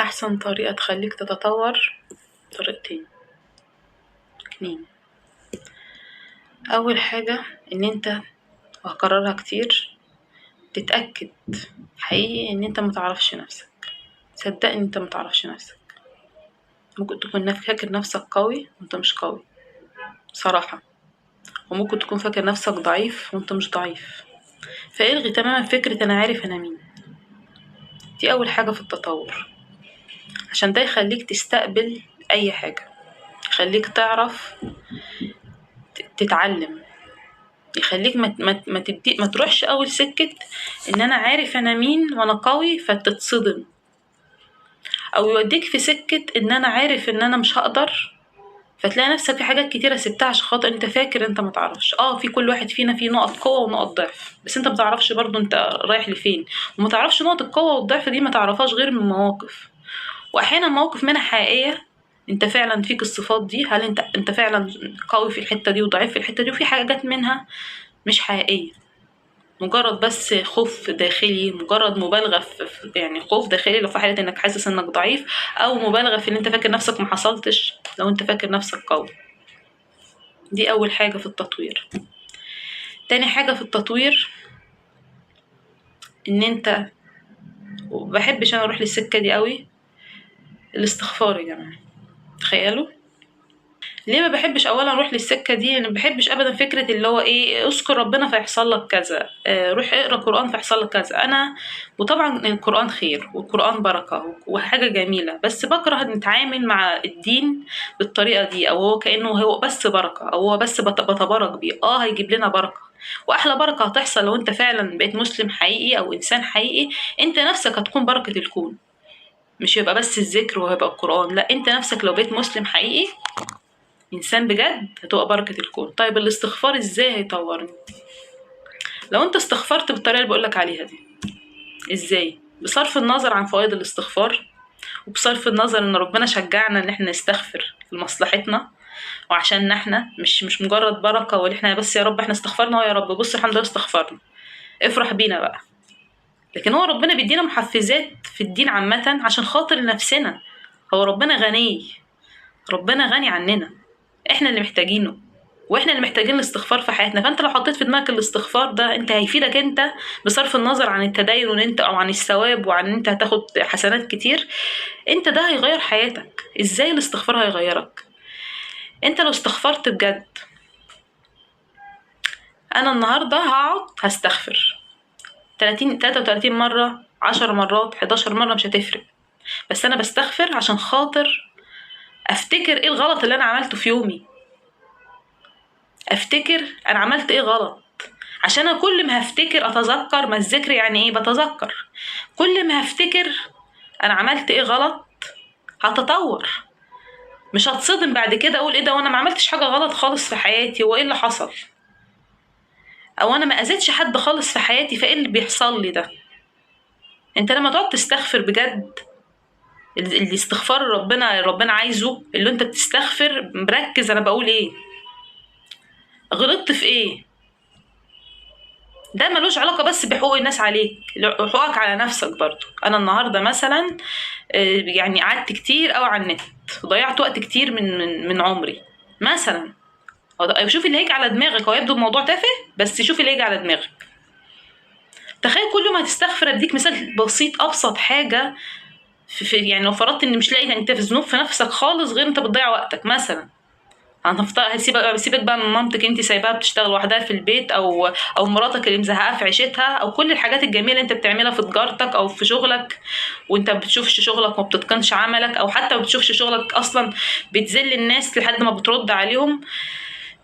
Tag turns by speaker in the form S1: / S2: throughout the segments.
S1: احسن طريقة تخليك تتطور طريقتين اتنين. اول حاجة ان انت، وهكررها كتير، تتأكد حقيقي ان انت متعرفش نفسك. صدقني انت متعرفش نفسك. ممكن تكون فاكر نفسك قوي وانت مش قوي صراحة، وممكن تكون فاكر نفسك ضعيف وانت مش ضعيف. فالغي تماما فكرة انا عارف انا مين. دي اول حاجة في التطور، عشان ده يخليك تستقبل اي حاجة، يخليك تعرف تتعلم، يخليك ما تروحش اول سكة ان انا عارف انا مين وانا قوي فتتصدم، او يوديك في سكة ان انا عارف ان انا مش هقدر، فتلاقي نفسك في حاجات كتيرة سبتها عشان خاطر انت فاكر انت متعرفش. في كل واحد فينا فيه نقط قوة ونقط ضعف، بس انت متعرفش برضو انت رايح لفين، ومتعرفش نقط القوة والضعف دي متعرفهاش غير من مواقف، واحيانا مواقف منها حقيقية. انت فعلا فيك الصفات دي، هل انت فعلا قوي في الحتة دي وضعيف في الحتة دي، وفي حاجات منها مش حقيقية، مجرد بس خوف داخلي، مجرد مبالغة يعني خوف داخلي لو في حالة انك حاسس انك ضعيف، او مبالغة في ان انت فاكر نفسك محصلتش لو انت فاكر نفسك قوي. دي اول حاجة في التطوير. تاني حاجة في التطوير ان انت، ومبحبش انا اروح للسكة دي قوي، الاستغفار يا جماعة. تخيلوا ليه ما بحبش اولا اروح للسكه دي؟ انا ما بحبش ابدا فكره اللي هو ايه، اذكر ربنا فيحصل لك كذا، روح اقرا قران فيحصل لك كذا. انا وطبعا القران خير والقران بركه وحاجه جميله، بس بكره نتعامل مع الدين بالطريقه دي، او هو كانه هو بس بركه، او هو بس بتبارك بيه. هيجيب لنا بركه، واحلى بركه هتحصل لو انت فعلا بقيت مسلم حقيقي او انسان حقيقي. انت نفسك هتكون بركه الكون، مش يبقى بس الذكر وهيبقى القران، لا، انت نفسك لو بقيت مسلم حقيقي انسان بجد هتبقى بركة الكون. طيب الاستغفار ازاي هيطورني؟ لو انت استغفرت بالطريقة اللي بقولك عليها دي، ازاي؟ بصرف النظر عن فوائد الاستغفار، وبصرف النظر ان ربنا شجعنا ان احنا نستغفر لمصلحتنا، وعشان احنا مش مجرد بركة واللي احنا بس يا رب احنا استغفرنا يا رب بص الحمد لله استغفرنا افرح بينا بقى. لكن هو ربنا بيدينا محفزات في الدين عامة عشان خاطر نفسنا. هو ربنا غني، ربنا غني عننا، احنا اللي محتاجينه، واحنا اللي محتاجين الاستغفار في حياتنا. فانت لو حطيت في دماغك الاستغفار ده، انت هيفيدك انت بصرف النظر عن التدين وان انت او عن الثواب وعن ان انت هتاخد حسنات كتير. انت ده هيغير حياتك. ازاي الاستغفار هيغيرك؟ انت لو استغفرت بجد، انا النهارده هقعد هستغفر 33 مرة، 10 مرات، 11 مرة، مش هتفرق، بس انا بستغفر عشان خاطر افتكر ايه الغلط اللي انا عملته في يومي، افتكر انا عملت ايه غلط، عشان انا كل ما هفتكر اتذكر. ما الذكر يعني ايه؟ بتذكر. كل ما هفتكر انا عملت ايه غلط هتطور، مش هتصدم بعد كده اقول ايه ده وانا ما عملتش حاجه غلط خالص في حياتي، وايه اللي حصل، او انا ما اذيتش حد خالص في حياتي فايه اللي بيحصل لي ده. انت لما تقعد تستغفر بجد، الاستغفار ربنا عايزه، اللي انت بتستغفر مركز انا بقول ايه، غلطت في ايه. ده ملوش علاقة بس بحقوق الناس عليك، حقوقك على نفسك برضو. أنا النهاردة مثلا يعني قعدت كتير أوي على النت، ضيعت وقت كتير من عمري مثلا. شوف اللي هيجي على دماغك، هو يبدو الموضوع تافه بس شوف اللي هيجي على دماغك. تخيل كل يوم هتستغفر. اديك مثال بسيط، أبسط حاجة في يعني لو فرضت إن مش لاقي انت في ذنوب في نفسك خالص غير انت بتضيع وقتك مثلا، هسيبك بقى من مامتك انت سايباها بتشتغل وحدها في البيت، او مراتك اللي مزهقاها في عيشتها، او كل الحاجات الجميله اللي انت بتعملها في تجارتك او في شغلك وانت ما بتشوفش شغلك وما بتتقنش عملك، او حتى ما بتشوفش شغلك اصلا، بتذل الناس لحد ما بترد عليهم،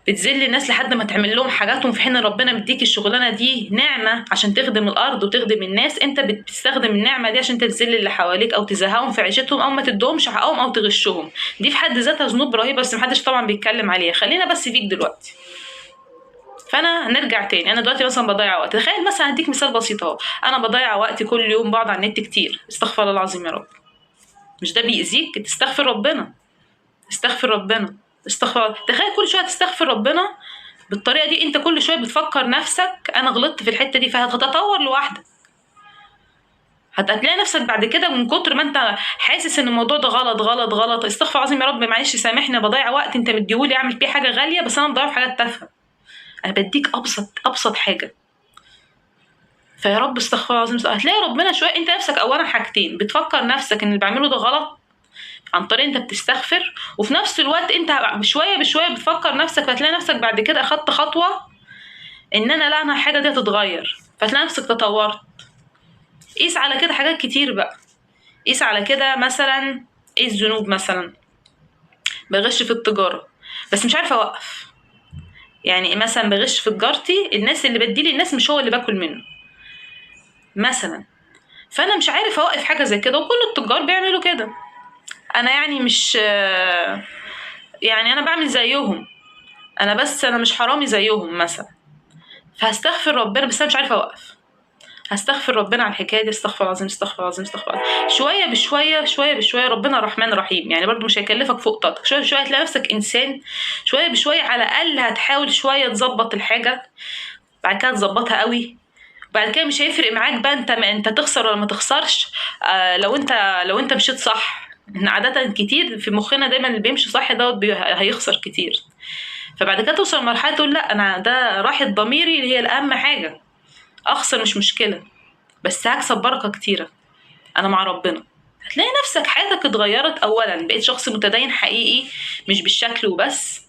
S1: بتذل الناس لحد ما تعمل لهم حاجاتهم، في حين ربنا مديك الشغلانه دي نعمه عشان تخدم الارض وتخدم الناس. انت بتستخدم النعمه دي عشان تذل اللي حواليك او تزهقهم في عيشتهم او ما تدهمش حقهم او تغشهم. دي في حد ذاتها ذنوب رهيبه بس محدش طبعا بيتكلم عليها. خلينا بس فيك دلوقتي. فانا هنرجع تاني، انا دلوقتي مثلا بضيع وقت. تخيل مثلا هديك مثال بسيط اهو، انا بضيع وقتي كل يوم، بقعد على النت كتير. استغفر الله العظيم يا رب. مش ده بيأذيك؟ تستغفر ربنا، استغفر ربنا، استغفر. تخيل كل شويه تستغفر ربنا بالطريقه دي، انت كل شويه بتفكر نفسك انا غلطت في الحته دي، فهتتطور لوحدك. هتلاقي نفسك بعد كده من كتر ما انت حاسس ان الموضوع ده غلط غلط غلط، استغفر العظيم يا رب معلش سامحني بضيع وقت انت مديهولي اعمل بيه حاجه غاليه بس انا بضيعه في حاجات تافهه. انا بديك ابسط حاجه، فيا رب استغفر العظيم. هتلاقي ربنا شويه انت نفسك اولا حاجتين، بتفكر نفسك ان اللي بعمله ده غلط عن طريق انت بتستغفر، وفي نفس الوقت انت شويه بشويه بتفكر نفسك، فتلاقي نفسك بعد كده اخدت خطوه ان انا الحاجه دي هتتغير، فتلاقي نفسك تطورت. قيس على كده حاجات كتير بقى. قيس على كده مثلا ايه الذنوب، مثلا بغش في التجاره بس مش عارفه اوقف. يعني مثلا بغش في تجارتي، الناس اللي بديلي الناس مش هو اللي باكل منه مثلا، فانا مش عارف اوقف حاجه زي كده، وكل التجار بيعملوا كده. انا يعني مش يعني انا بعمل زيهم، انا مش حرامي زيهم مثلا، فهستغفر ربنا بس انا مش عارفه اوقف. هستغفر ربنا على الحكايه دي، استغفر العظيم استغفر العظيم استغفر العظيم. شويه بشويه شويه بشويه ربنا رحمن رحيم، يعني برضو مش هيكلفك فوق طاقتك. شويه بشويه هتلاقي نفسك انسان، شويه بشويه على الاقل هتحاول شويه تظبط الحاجه، بعد كده تظبطها قوي، بعد كده مش هيفرق معاك بقى انت تخسر ولا ما تخسرش. لو انت مشيت صح، ان عاده كتير في مخنا دايما اللي بيمشي صح دوت هيخسر كتير. فبعد كده توصل لمرحله تقول لا انا ده راحه ضميري اللي هي الاهم حاجه، اخسر مش مشكله بس هكسب بركه كتيره، انا مع ربنا. هتلاقي نفسك حياتك اتغيرت، اولا بقيت شخص متدين حقيقي مش بالشكل وبس،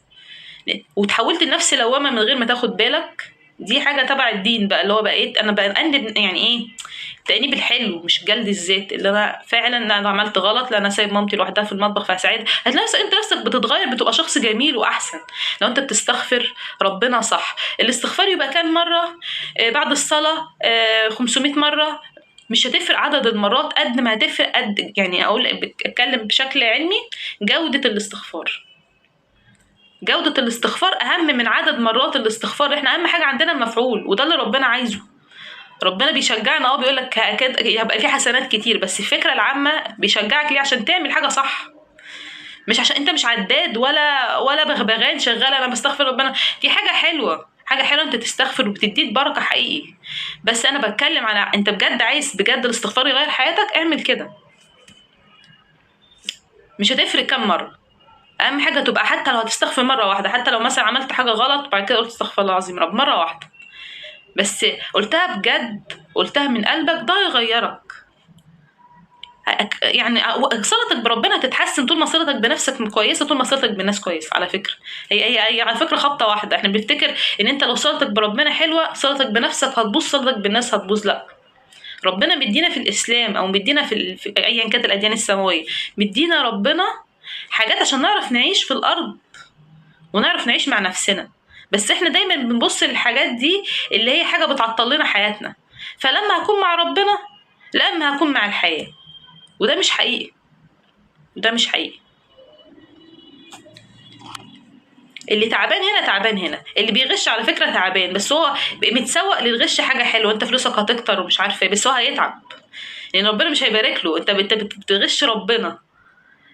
S1: وتحولت لنفس لوامه من غير ما تاخد بالك. دي حاجه تبع الدين بقى، اللي هو بقيت انا بأنب يعني ايه، تأنيب الحلو مش جلد الذات، اللي انا فعلا لا انا عملت غلط، لا انا سايب مامتي لوحدها في المطبخ فهساعدها. هتلاقي انت نفسك بتتغير، بتبقى شخص جميل واحسن لو انت بتستغفر ربنا صح. الاستغفار يبقى كام مره بعد الصلاه 500 مره، مش هتفرق عدد المرات قد ما هتفرق قد، يعني اتكلم بشكل علمي، جودة الاستغفار. جودة الاستغفار أهم من عدد مرات الاستغفار. احنا أهم حاجة عندنا المفعول، وده اللي ربنا عايزه. ربنا بيشجعنا بيقولك كده هيبقى في حسنات كتير، بس الفكرة العامة بيشجعك ليه؟ عشان تعمل حاجة صح، مش عشان انت مش عداد ولا بغبغان شغال انا بستغفر ربنا. دي حاجة حلوة، حاجة حلوة انت تستغفر وبتديك بركة حقيقي، بس انا بتكلم على انت بجد عايز بجد الاستغفار يغير حياتك، اعمل كده. مش هتفرق كام مرة، اهم حاجة تبقى حتى لو هتستغفر مرة واحدة، حتى لو مثلا عملت حاجة غلط بعد كده قلت استغفر الله العظيم رب مرة واحدة بس قلتها بجد، قلتها من قلبك، ده يغيرك. يعني صلتك بربنا تتحسن طول ما صلتك بنفسك كويسه، طول ما صلتك بالناس كويسه. على فكره هي على فكره خبطه واحده، احنا بنفتكر ان انت لو صلتك بربنا حلوه صلتك بنفسك هتبوظ، صلتك بالناس هتبوظ. لا، ربنا مدينا في الاسلام او مدينا في ايا كانت الاديان السماويه، مدينا ربنا حاجات عشان نعرف نعيش في الارض ونعرف نعيش مع نفسنا، بس احنا دايما بنبص للحاجات دي اللي هي حاجه بتعطل لنا حياتنا. فلما هكون مع ربنا لما هكون مع الحياه، وده مش حقيقي، وده مش حقيقي. اللي تعبان هنا تعبان هنا، اللي بيغش على فكره تعبان، بس هو متسوق للغش حاجه حلوه، انت فلوسك هتكتر ومش عارفه ايه، بس هو هيتعب لان ربنا مش هيبارك له. انت بتغش ربنا،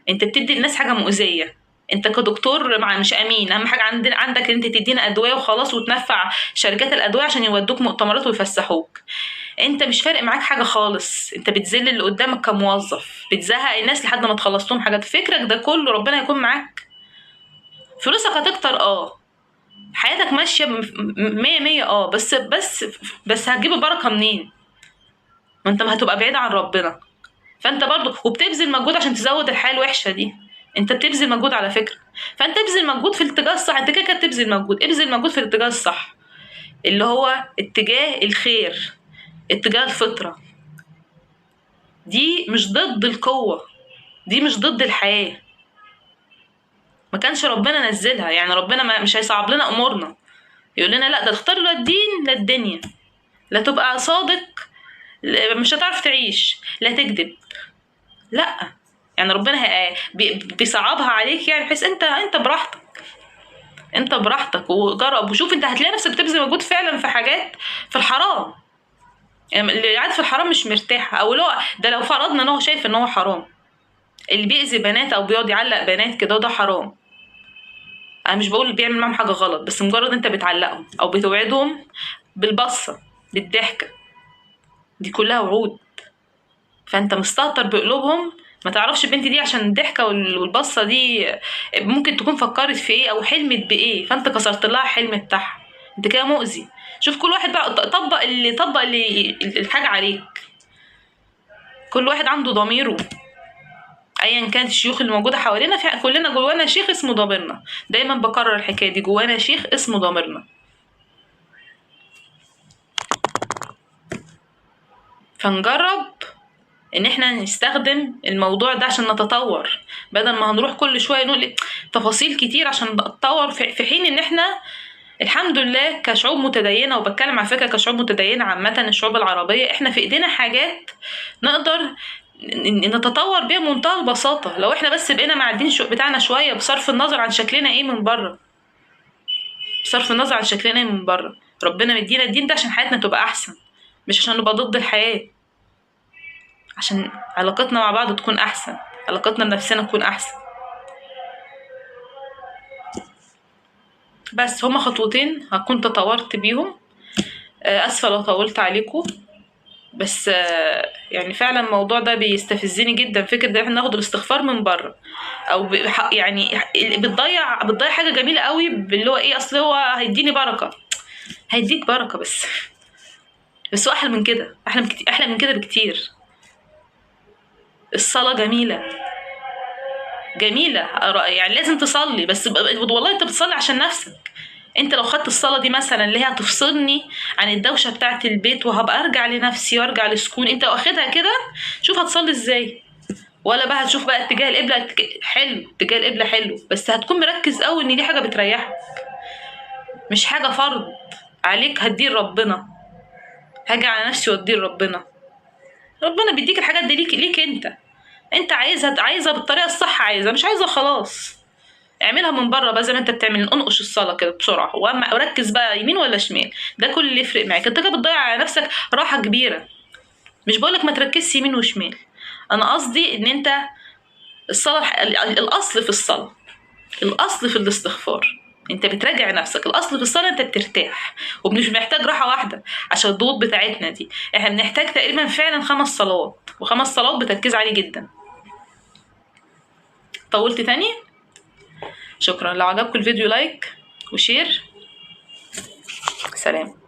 S1: انت بتدي الناس حاجه مؤذيه. انت كدكتور مع مش امين، اهم حاجه عندك ان انت تدينا ادويه وخلاص وتنفع شركات الادويه عشان يودوك مؤتمرات ويفسحوك. انت مش فارق معاك حاجه خالص، انت بتذل اللي قدامك كموظف، بتزهق الناس لحد ما تخلص لهم حاجات. فكرك ده كله ربنا هيكون معاك، فلوسك هتكتر حياتك ماشيه مية مية بس هتجيب البركه منين؟ ما انت ما هتبقى بعيد عن ربنا. فانت برضو وبتبذل مجهود عشان تزود الحياه الوحشه دي، انت بتبذل مجهود على فكره. فانت ابذل مجهود في الاتجاه الصح، انت كده بتبذل مجهود، ابذل مجهود في الاتجاه الصح اللي هو اتجاه الخير، اتجاه الفطره. دي مش ضد القوه، دي مش ضد الحياه، ما كانش ربنا نزلها. يعني ربنا مش هيصعب لنا امورنا يقول لنا لا ده تختار لا الدين لا الدنيا، لا تبقى صادق مش هتعرف تعيش، لا تكذب. لا، يعني ربنا بيصعبها عليك، يعني بحيث انت براحتك، انت براحتك وجرب وشوف. انت هتلاقي نفسك بتبذل مجهود فعلا في حاجات في الحرام، يعني اللي قاعد في الحرام مش مرتاح، او لو فرضنا ان هو شايف ان هو حرام، اللي بيأذي بنات او بيقعد يعلق بنات كده ده حرام. انا مش بقول بيعمل معاهم حاجه غلط، بس مجرد انت بتعلقهم او بتوعدهم بالبصه بالضحكه، دي كلها وعود. فانت مستهتر بقلوبهم، ما تعرفش البنت دي عشان الضحكه والبصه دي ممكن تكون فكرت في ايه او حلمت بايه، فانت كسرت لها الحلم بتاعها. انت كده مؤذي. شوف كل واحد بقى طبق اللي الحاجه عليك. كل واحد عنده ضميره، ايا كانت الشيوخ اللي موجوده حوالينا، في كلنا جوانا شيخ اسمه ضميرنا. دايما بكرر الحكايه دي، جوانا شيخ اسمه ضميرنا. فنجرب ان احنا نستخدم الموضوع ده عشان نتطور، بدل ما هنروح كل شويه نقول تفاصيل كتير عشان نتطور، في حين ان احنا الحمد لله كشعوب متدينه، وبتكلم على فكره كشعوب متدينه عامه، الشعوب العربيه احنا في ايدينا حاجات نقدر نتطور بيها بمنتهى البساطه، لو احنا بس بقينا معدين الشوق بتاعنا شويه، بصرف النظر عن شكلنا ايه من بره. بصرف النظر عن شكلنا ايه من بره، ربنا مدينا الدين ده عشان حياتنا تبقى احسن، مش عشان نبقى ضد الحياه، عشان علاقتنا مع بعض تكون احسن، علاقتنا بنفسنا تكون احسن. بس هما خطوتين هكون تطورت بيهم. اسفه لو طولت عليكم، بس يعني فعلا الموضوع ده بيستفزني جدا، فكره ان احنا ناخد الاستغفار من بره، او يعني بتضيع حاجه جميله قوي، اللي هو ايه، اصل هو هيديني بركه. هيديك بركه، بس هو احلى من كده، احلى من كده بكتير. الصلاه جميله جميله، يعني لازم تصلي، بس والله انت بتصلي عشان نفسك. انت لو خدت الصلاه دي مثلا اللي هي هتفصلني عن الدوشه بتاعه البيت، وهبقى ارجع لنفسي وارجع لسكون، انت واخدها كده، شوف هتصلي ازاي. ولا بقى هتشوف بقى اتجاه القبله، حلو، اتجاه القبله حلو، بس هتكون مركز قوي ان دي حاجه بتريحك، مش حاجه فرض عليك هتدير ربنا. هاجي على نفسي وادير ربنا. ربنا بيديك الحاجات دي ليك انت عايزها بالطريقه الصح، عايزها مش عايزها خلاص اعملها من بره بقى زي ما انت بتعمل، انقش الصلاه كده بسرعه، وركز بقى يمين ولا شمال، ده كل اللي يفرق معاك. انت كده بتضيع على نفسك راحه كبيره. مش بقولك ما تركزش يمين وشمال، انا قصدي ان انت الصلاه الاصل في الصلاه، الاصل في الاستغفار انت بتراجع نفسك، الاصل في الصلاه انت بترتاح، ومش محتاج راحه واحده عشان الضغوط بتاعتنا دي. احنا بنحتاج تقريبا فعلا 5 صلوات، و5 صلوات بتركيز عالي جدا. طولت تاني؟ شكرا. لو عجبكم الفيديو لايك وشير. سلام.